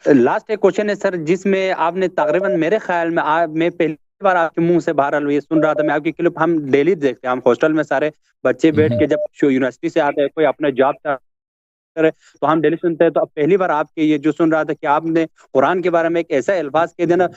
Last ایک question ہے سر، جس میں آپ نے تقریباً میرے خیال میں میں پہلی بار آپ کے منہ سے باہر یہ سن رہا تھا، میں آپ کی کلپ ہم ڈیلی دیکھتے ہیں، ہم ہاسٹل میں سارے بچے بیٹھ کے جب یونیورسٹی سے آتے ہیں، کوئی اپنا جاب کرے تو ہم ڈیلی سنتے ہیں، تو اب پہلی بار آپ کے یہ جو سن رہا تھا کہ آپ نے قرآن کے بارے میں ایک ایسا الفاظ کہہ دینا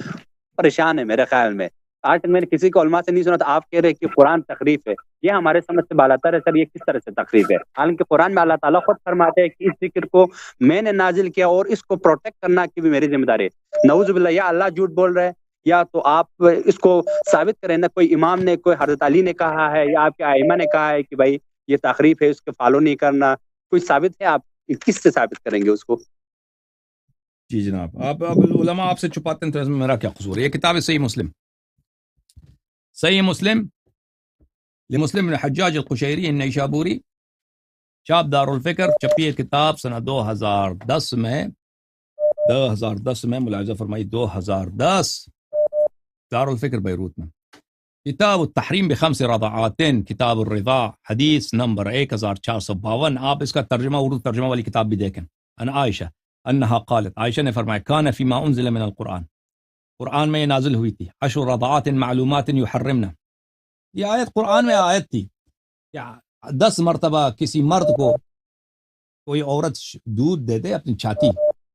پریشان ہے میرے خیال میں، آج تک میں نے کسی کو علماء سے نہیں سنا تھا آپ کہہ رہے کہ قرآن تخریف ہے، یہ ہمارے سمجھ سے بالاتر ہے سر، یہ کس طرح سے تخریف ہے؟ حالانکہ قرآن میں اللہ تعالیٰ خود فرماتے ہیں کہ اس ذکر کو میں نے نازل کیا اور اس کو پروٹیکٹ کرنا کی بھی میری ذمہ داری ہے۔ نعوذ باللہ، یا اللہ جھوٹ بول رہے ہیں یا تو آپ اس کو ثابت کریں نا، کوئی امام نے، کوئی حضرت علی نے کہا ہے یا آپ کے ائمہ نے کہا ہے کہ بھائی یہ تخریف ہے، اس کو فالو نہیں کرنا، کوئی ثابت ہے؟ آپ کس سے ثابت کریں گے اس کو؟ جی جناب، آپ علماء آپ سے چھپاتے ہیں تو اس میں میرا کیا قصور ہے؟ یہ کتاب ہے صحیح مسلم، صحیح مسلم لمسلم بن حجاج القشیری النیشابوری، چاپ دار الفکر، چھپی ہے کتاب سنہ 2010 میں ملاحظہ فرمائی 2010 دار الفکر بیروت میں، کتاب التحریم بخمس رضعات، کتاب الرضاع، حدیث نمبر 1452۔ آپ اس کا ترجمہ، اردو ترجمہ والی کتاب بھی دیکھیں۔ ان عائشہ انہا قالت، عائشہ نے فرمایا، کان فیما انزل من القرآن، قرآن میں یہ نازل ہوئی تھی، 10 رضعات معلومات یحرمنا، یہ آیت قرآن میں آیت تھی کہ 10 مرتبہ کسی مرد کو کوئی عورت دودھ دے دے، اپنی چھاتی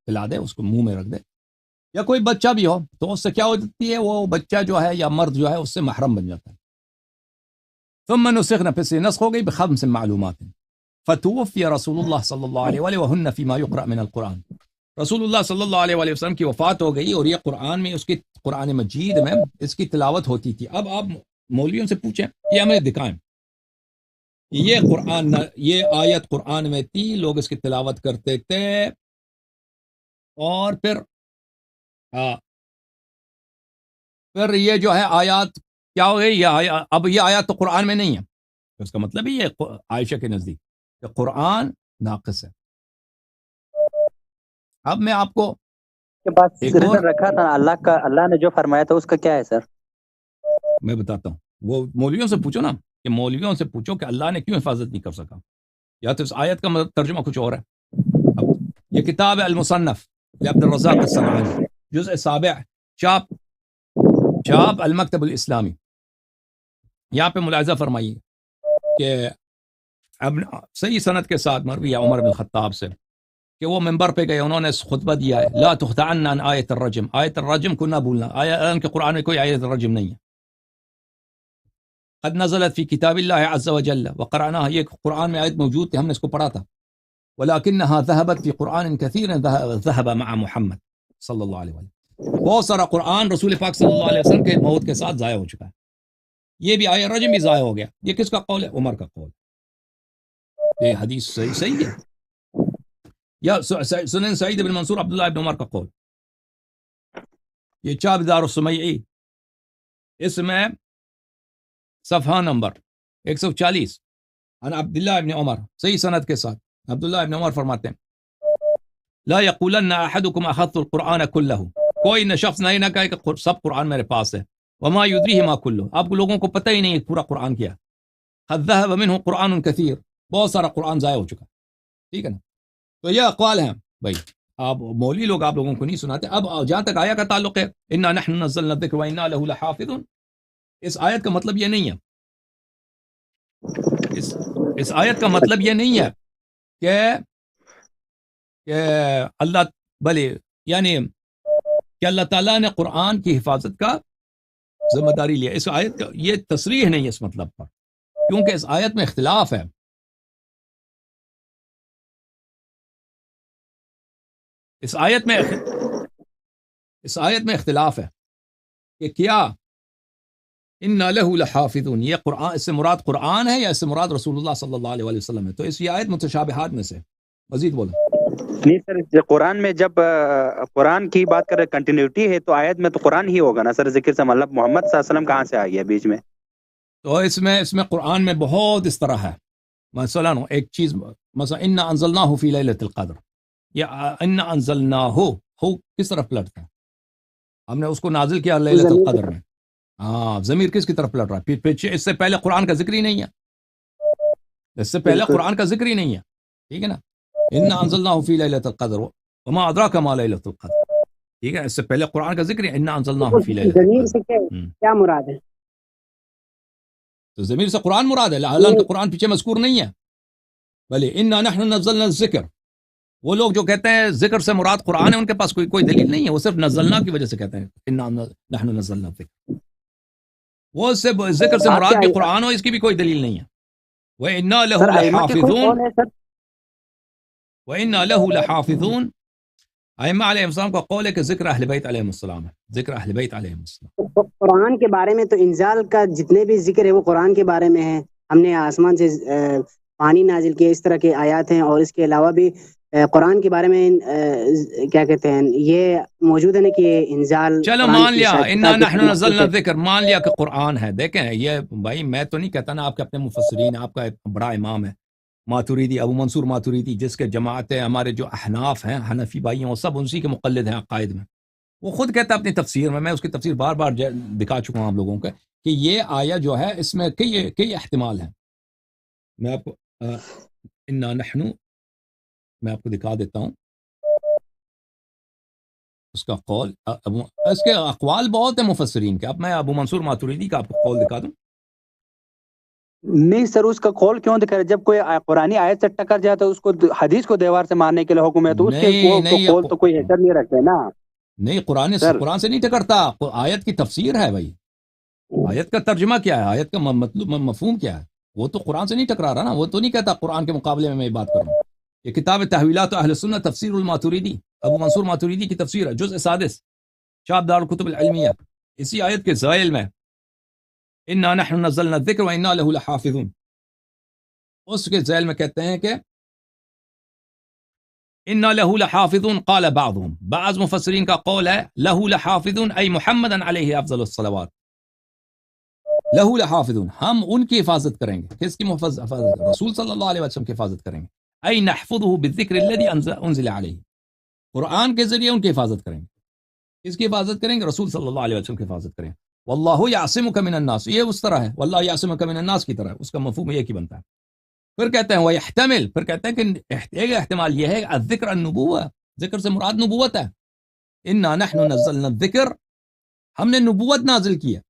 پلا دے، اس کو منہ میں رکھ دے، یا کوئی بچہ بھی ہو تو اس سے کیا ہو جاتی ہے، وہ بچہ جو ہے یا مرد جو ہے اس سے محرم بن جاتا ہے۔ ثم نسخنا، پھر سے نسخ ہو گئی بخمس معلومات، فتوفی رسول اللہ صلی اللہ علیہ وآلہ وہن فیما یقرأ من القرآن، رسول اللہ صلی اللہ علیہ وآلہ وسلم کی وفات ہو گئی اور یہ قرآن میں، اس کی قرآن مجید میں اس کی تلاوت ہوتی تھی۔ اب آپ مولویوں سے پوچھیں، یہ ہمیں دکھائیں یہ قرآن، یہ آیت قرآن میں تھی، لوگ اس کی تلاوت کرتے تھے، اور پھر یہ جو ہے آیات کیا ہو گئی، اب یہ آیات تو قرآن میں نہیں ہے، اس کا مطلب ہی یہ عائشہ کے نزدیک کہ قرآن ناقص ہے۔ اب میں آپ کو ایک اور رکھا تھا اللہ نے جو فرمایا تھا اس کا کیا ہے سر؟ میں بتاتا ہوں، وہ مولویوں سے پوچھو نا، کہ مولویوں سے پوچھو کہ اللہ نے کیوں حفاظت نہیں کر سکا، یا تو اس آیت کا ترجمہ کچھ اور ہے۔ اب یہ کتاب ہے المصنف لعبد الرزاق الصنعانی، جزء 7، چاپ المکتب الاسلامی۔ یہاں پہ ملاحظہ فرمائیے کہ اب صحیح سند کے ساتھ مروی ہے عمر بن خطاب سے کہ وہ ممبر پہ گئے، انہوں نے خطبہ دیا ہے، لا تخدعن عن آیت الرجم، آیت الرجم کو نہ بھولنا، کہ قرآن میں کوئی آیت الرجم نہیں ہے، قد نزلت فی کتاب اللہ عز وجل وقرأناها، یہ قرآن میں آیت موجود تھی، ہم نے اس کو پڑھا تھا، ولکنها ذهبت في قرآن كثير ذهب مع محمد صلی اللہ علیہ وسلم، بہت سارا قرآن رسول پاک صلی اللہ علیہ وسلم کے موت کے ساتھ ضائع ہو چکا ہے، یہ بھی آیت رجم بھی ضائع ہو گیا۔ یہ کس کا قول ہے؟ عمر کا قول۔ یہ حدیث صحیح ہے، یا سنن سعید بن منصور عبداللہ ابن عمر کا قول۔ یہ چاپ دار السمیعی، اس میں صفحہ نمبر 140، عن عبداللہ ابن عمر، صحیح سند کے ساتھ، عبداللہ ابن عمر فرماتے ہیں، لا یقولن احدکم اخذت القرآن کلہ، کوئی شخص نہ کہے کہ سب قرآن میرے پاس ہے، وما یدریہ ما کلہ، آپ لوگوں کو پتہ ہی نہیں ہے پورا قرآن کیا، قد ذهب منہ قرآن کثیر، بہت سارا قرآن ضائع ہو چکا، ٹھیک ہے نا؟ تو یہ اقوال ہیں بھائی، آپ مولوی لوگ آپ لوگوں کو نہیں سناتے۔ اب جہاں تک آیا کا تعلق ہے، انا نحن نزلنا الذکر وانا له لحافظون، اس آیت کا مطلب یہ نہیں ہے، اس آیت کا مطلب یہ نہیں ہے کہ اللہ بھلے، یعنی کہ اللہ تعالیٰ نے قرآن کی حفاظت کا ذمہ داری لیا، اس آیت کا یہ تصریح نہیں ہے اس مطلب پر، کیونکہ اس آیت میں اختلاف ہے۔ اس آیت میں اختلاف ہے کہ کیا اِنَّا لَهُ لَحَافِظُونَ، یہ قرآن، اس سے مراد قرآن ہے یا اس سے مراد رسول اللہ صلی اللہ علیہ وسلم ہے؟ تو اس آیت متشابہات میں سے، مزید بولا۔ نہیں سر، قرآن میں جب قرآن کی بات کر رہے کنٹینیوٹی ہے تو آیت میں تو قرآن ہی ہوگا نا سر، ذکر سے مطلب محمد صلی اللہ علیہ وسلم کہاں سے آ گیا بیچ میں؟ تو اس میں قرآن میں بہت اس طرح ہے، مثلا ایک چیز، مثلا اِنَّا أَنزَلْنَاهُ فِي لَيْلَةِ الْقَدْرِ، یا اِنَّا أَنزَلْنَاهُ، ہو کس طرف پلٹتا ہے؟ ہم نے اس کو نازل کیا لیلۃ القدر میں، ہاں، ضمیر کس کی طرف پلٹ رہا ہے؟ پھر اس سے پہلے قرآن کا ذکر ہی نہیں ہے، اس سے پہلے قرآن کا ذکر ہی نہیں ہے، ٹھیک ہے نا؟ اِنَّا أَنزَلْنَاهُ فِي لَيْلَةِ الْقَدْرِ وَمَا أَدْرَاكَ مَا لَيْلَةُ الْقَدْرِ، ٹھیک ہے، اس سے پہلے قرآن کا ذکر ہے انا انزلناہ فی لیلۃ ضمیر القدر. سے کیا مراد ہے؟ تو ضمیر سے قرآن مراد ہے، حالانکہ قرآن پیچھے مذکور نہیں ہے. بھلے انا نحن نزلنا الذکر، وہ لوگ جو کہتے ہیں ذکر سے مراد قرآن ہے، ان کے پاس کوئی دلیل نہیں ہے، وہ صرف نزلنا کی وجہ سے کہتے ہیں انا نحن نزلنا الذکر. وہ سے ذکر سے آپ مراد کیا بھی قرآن ہو، اس کی بھی کوئی دلیل نہیں ہے. وَإِنَّا سر لَهُ ائمہ کے کوئی لَحَافِظُونَ قول ہے سر؟ وَإِنَّا لَهُ لَحَافِظُونَ. ائمہ علیہ السلام کا قول ہے کہ ذکر اہل بیت علیہ السلام ہے، ذکر اہل بیت علیہ السلام. تو قرآن کے بارے میں تو انزال کا جتنے بھی ذکر ہے وہ قرآن کے بارے میں ہے. ہم نے آسمان سے پانی نازل کیا، اس طرح کے آیات ہیں، اور اس کے علاوہ بھی قرآن کے بارے میں کیا کہتے ہیں یہ موجود ہے نا کہ انزال چلو قرآن مان کی لیا شاید انا کتاب کے نحن ساتھ مخصوص نزلنا ہے. الذکر، مان لیا کہ قرآن ہے. دیکھیں یہ بھائی میں تو نہیں کہتا نا، آپ کے اپنے مفسرین، آپ کا ایک بڑا امام ہے ماتوریدی، ابو منصور ماتوریدی، جس کے جماعت ہے ہمارے جو احناف ہیں، حنفی بھائی ہیں، وہ سب اسی کے مقلد ہیں عقائد میں. وہ خود کہتا ہے اپنی تفسیر میں اس کی تفسیر بار بار دکھا چکا ہوں آپ لوگوں کو کہ یہ آیا جو ہے اس میں کئی احتمال ہیں. میں آپ کو انا نحن، میں آپ کو دکھا دیتا ہوں اس کا قول. اس کے اقوال بہت ہیں مفسرین کے. اب میں ابو منصور ماتوریدی کا آپ کو قول دکھا دوں. نہیں سر، اس کا قول کیوں دکھا رہے؟ جب کوئی قرآنی آیت سے ٹکر جائے تو اس کو حدیث کو دیوار سے مارنے کے لیے حکم ہے، تو اس کے نہیں قول تو کوئی حیثیت نہیں رکھتے نا نہیں، قرآن سے نہیں ٹکرتا، آیت کی تفسیر ہے بھائی. آیت کا ترجمہ کیا ہے، آیت کا مطلب مفہوم کیا ہے، وہ تو قرآن سے نہیں ٹکرا رہا نا. وہ تو نہیں کہتا قرآن کے مقابلے میں بات کر رہا ہوں. یہ کتاب تحویلات اہل سنت تفسیر الماتوریدی، ابو منصور ماتوریدی کی تفسیر ہے، جزء 6، شعب دار الکتب العلمیہ. اسی آیت کے ذیل میں انا نحن نزلنا الذکر وانا له لحافظون، اس کے ذیل میں کہتے ہیں کہ انا له لحافظون. قال بعضهم، بعض مفسرین کا قول ہے له لحافظون ای محمدا علیہ افضل الصلوات، له لحافظون، ہم ان کی حفاظت کریں گے. کس کی حفاظت؟ رسول صلی اللہ علیہ وسلم کی حفاظت کریں گے. ای نحفظه بالذکر الذي انزل علیہ، قرآن کے ذریعے ان کی حفاظت کریں گے. کس کی حفاظت کریں گے؟ رسول صلی اللہ علیہ وسلم کی حفاظت کریں گے. واللہ یعصمک من الناس، یہ اس طرح ہے، واللہ یعصمک من الناس کی طرح ہے، اس کا مفہوم یہ کی بنتا ہے. پھر کہتے ہیں وَيَحْتَمِل، پھر کہتے ہیں کہ ایک احتمال یہ ہے الذکر النبوہ، ذکر سے مراد نبوت ہے. انا نحن نزلنا الذکر، ہم نے نبوت نازل کی ہے.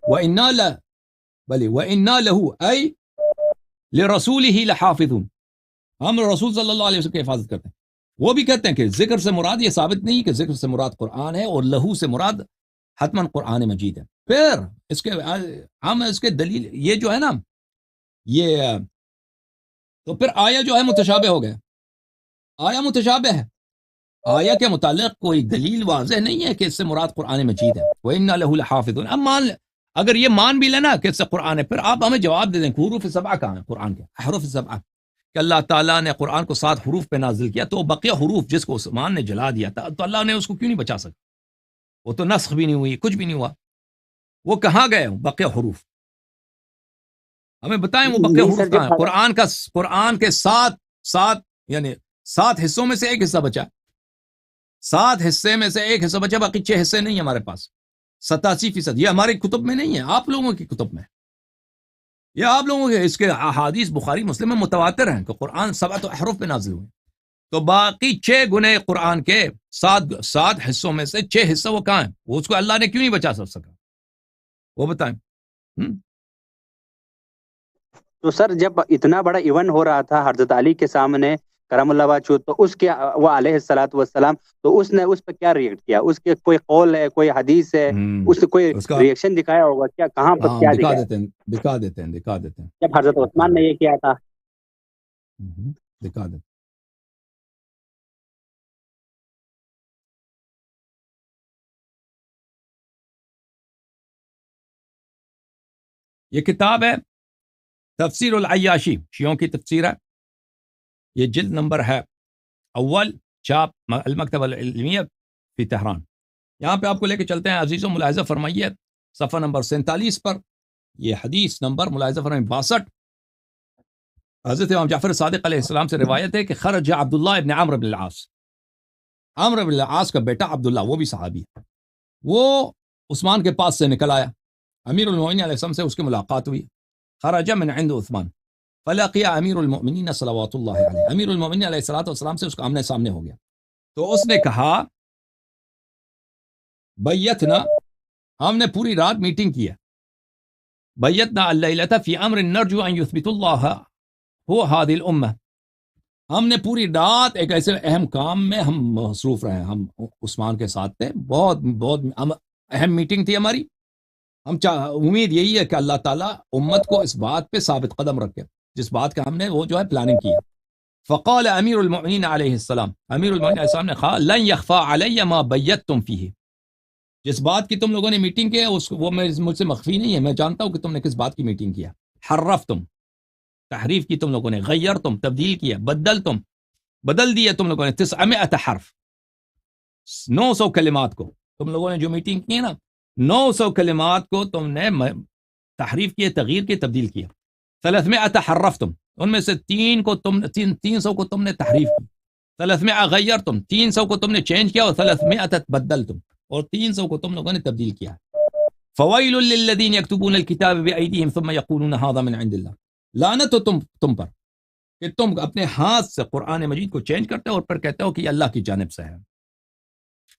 وَإِنَّا لَهُ أي لِرَسُولِهِ لَحَافِظُونَ، ہم رسول صلی اللہ علیہ وسلم کی حفاظت کرتے ہیں. وہ بھی کہتے ہیں کہ ذکر سے مراد یہ ثابت نہیں کہ ذکر سے مراد قرآن ہے، اور لہو سے مراد حتماً قرآن مجید ہے. پھر اس کے ہم اس کے دلیل یہ جو ہے نا یہ، تو پھر آیا جو ہے متشابہ ہو گیا. آیا متشابہ ہے، آیا کے متعلق کوئی دلیل واضح نہیں ہے کہ اس سے مراد قرآن مجید ہے. وَإِنَّا لَهُ لَحَافِظُونَ. اب مان اگر یہ مان بھی لینا کہ اس سے قرآن ہے، پھر آپ ہمیں جواب دے دیں کہ حروف سبعہ کہاں ہیں قرآن کے، حروف سبعہ، کہ اللہ تعالیٰ نے قرآن کو 7 حروف پہ نازل کیا، تو بقیہ حروف جس کو عثمان نے جلا دیا تھا تو اللہ نے اس کو کیوں نہیں بچا سکا؟ وہ تو نسخ بھی نہیں ہوئی، کچھ بھی نہیں ہوا، وہ کہاں گئے بقیہ حروف؟ ہمیں بتائیں وہ بقیہ حروف کہاں ہیں؟ قرآن کے 7 یعنی 7 حصوں میں سے ایک حصہ بچا، 7 حصے میں سے ایک حصہ بچا، باقی 6 حصے نہیں ہمارے پاس. 87%. یہ ہماری کتب میں نہیں ہے، آپ لوگوں کی کتب میں. یہ آپ لوگوں کے اس کے احادیث بخاری مسلم میں متواتر ہیں کہ قرآن 7 احرف پہ نازل ہوئے. تو باقی 6 گنے قرآن کے 7 حصوں میں سے 6 حصہ وہ کہاں ہیں؟ وہ اس کو اللہ نے کیوں نہیں بچا سکا؟ وہ بتائیں. تو سر جب اتنا بڑا ایونٹ ہو رہا تھا حضرت علی کے سامنے کرم اللہ وجہہ، تو اس کے وہ علیہ الصلوۃ والسلام، تو اس نے اس پہ کیا ریئیکٹ کیا؟ اس کے کوئی قول ہے، کوئی حدیث ہے، اس نے کوئی ریئیکشن دکھایا ہوگا کیا؟ کہاں پر کیا دکھا دیتے ہیں جب حضرت عثمان نے یہ کیا تھا؟ دکھا دیتے. یہ کتاب ہے تفسیر العیاشی، شیعوں کی تفسیر ہے. یہ جلد نمبر ہے اول، چھاپ المکتبہ العلمیہ فی تہران. یہاں پہ آپ کو لے کے چلتے ہیں عزیزوں. ملاحظہ فرمائیے صفحہ نمبر 47 پر یہ حدیث نمبر ملاحظہ فرمائیے 62. حضرت امام جعفر صادق علیہ السلام سے روایت ہے کہ خرج عبداللہ ابن عمرو بن العاص، عمرو بن العاص کا بیٹا عبداللہ، وہ بھی صحابی ہے، وہ عثمان کے پاس سے نکل آیا. امیر المومنین علیہ السلام سے اس کی ملاقات ہوئی. خرج من عند عثمان فلقی امیر المؤمنین صلوات اللہ علیہ، امیر المؤمنین علیہ الصلوۃ والسلام سے اس کا آمنے سامنے ہو گیا. تو اس نے کہا بیتنا ہم نے پوری رات میٹنگ کی ہے. بیتنا اللیلۃ فی امر نرجو ان یثبت اللہ هو هذه الامہ. ہم نے پوری رات ایک ایسے اہم کام میں ہم مصروف رہے. ہم عثمان کے ساتھ تھے, بہت بہت اہم میٹنگ تھی ہماری. ہم امید یہی ہے کہ اللہ تعالیٰ امت کو اس بات پہ ثابت قدم رکھے جس بات کا ہم نے وہ جو ہے پلاننگ کی. فقال امیر المؤمنین علیہ السلام, امیر المؤمنین علیہ السلام نے کہا لن یخفى علی ما بیتتم فیہ, جس بات کی تم لوگوں نے میٹنگ کی ہے وہ مجھ سے مخفی نہیں ہے, میں جانتا ہوں کہ تم نے کس بات کی میٹنگ کیا. حرفتم, تحریف کی تم لوگوں نے, غیرتم, تبدیل کیا, بدل دیا تم لوگوں نے 900 حرف, 900 کلمات کو تم لوگوں نے جو میٹنگ کی ہے نا, 900 کلمات کو تم نے تحریف کیے, تغییر کیے, تبدیل کیا. 300 حرفتم, ان میں سے 300 کو تم نے تحریف کی. 300 غیرتم, 300 کو تم نے چینج کیا, اور 300 بدلتم, اور 300 کو تم لوگوں نے تبدیل کیا. فویل للذین یکتبون الکتاب بایدیہم ثم یقولون ھذا من عند اللہ, لعنت ہو تم پر کہ تم اپنے ہاتھ سے قرآن مجید کو چینج کرتے ہو اور پھر کہتے ہو کہ یہ اللہ کی جانب سے ہے.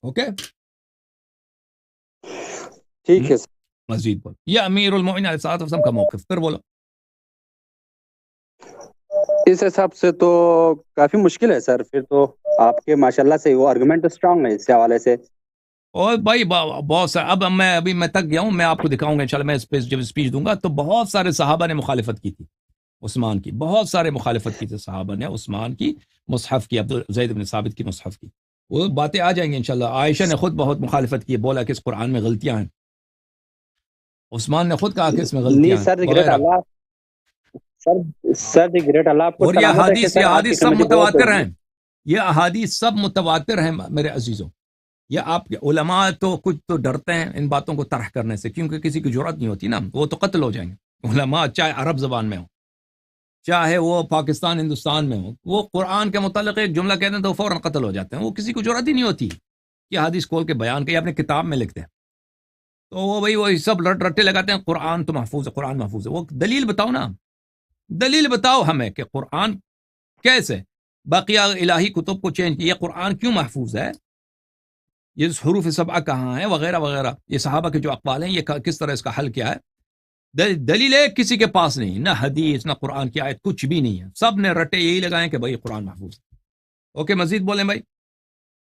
اوکے, ٹھیک ہے سر. مزید بول. یہ امیر المؤمنین علیہ الصلوۃ والسلام کا موقف. پھر بولو. اس حساب سے تو کافی مشکل ہے سر. پھر تو آپ کے ماشاءاللہ سے وہ آرگومنٹ اسٹرانگ ہے اس حوالے سے. اور بھائی بہت سارے, ابھی میں تک گیا ہوں, میں آپ کو دکھاؤں گا انشاءاللہ. میں اس پہ جب اسپیچ دوں گا تو بہت سارے صحابہ نے مخالفت کی تھی عثمان کی, بہت سارے مخالفت کی تھی صحابہ نے عثمان کی مصحف کی, زید بن ثابت کی مصحف کی. وہ باتیں آ جائیں گی انشاءاللہ. عائشہ نے خود بہت مخالفت کی, بولا کہ اس قرآن میں غلطیاں ہیں. عثمان نے خود کہا کہ اس میں غلطیاں ہیں اور یہ احادیث سب متواتر ہیں. یہ احادیث سب متواتر ہیں میرے عزیزوں. یہ آپ کے علماء تو کچھ تو ڈرتے ہیں ان باتوں کو طرح کرنے سے, کیونکہ کسی کی جرأت نہیں ہوتی نا, وہ تو قتل ہو جائیں گے. علماء چاہے عرب زبان میں ہو, چاہے وہ پاکستان ہندوستان میں ہو, وہ قرآن کے متعلق ایک جملہ کہتے ہیں تو فوراً قتل ہو جاتے ہیں. وہ کسی کو جرأت ہی نہیں ہوتی کہ حدیث کھول کے بیان کے اپنے کتاب میں لکھتے ہیں. تو وہ بھائی وہی سب رٹے لگاتے ہیں قرآن تو محفوظ ہے, قرآن محفوظ ہے. وہ دلیل بتاؤ نا, دلیل بتاؤ ہمیں کہ قرآن کیسے باقی الہی کتب کو چینج کیا, قرآن کیوں محفوظ ہے, یہ حروف سبعہ کہاں ہیں, وغیرہ وغیرہ. یہ صحابہ کے جو اقوال ہیں, یہ کس طرح اس کا حل کیا ہے. دلیل ایک کسی کے پاس نہیں, نہ حدیث نہ قرآن کی آیت, کچھ بھی نہیں ہے. سب نے رٹے یہی لگائیں کہ بھائی قرآن محفوظ ہے. اوکے, مزید بولیں بھائی.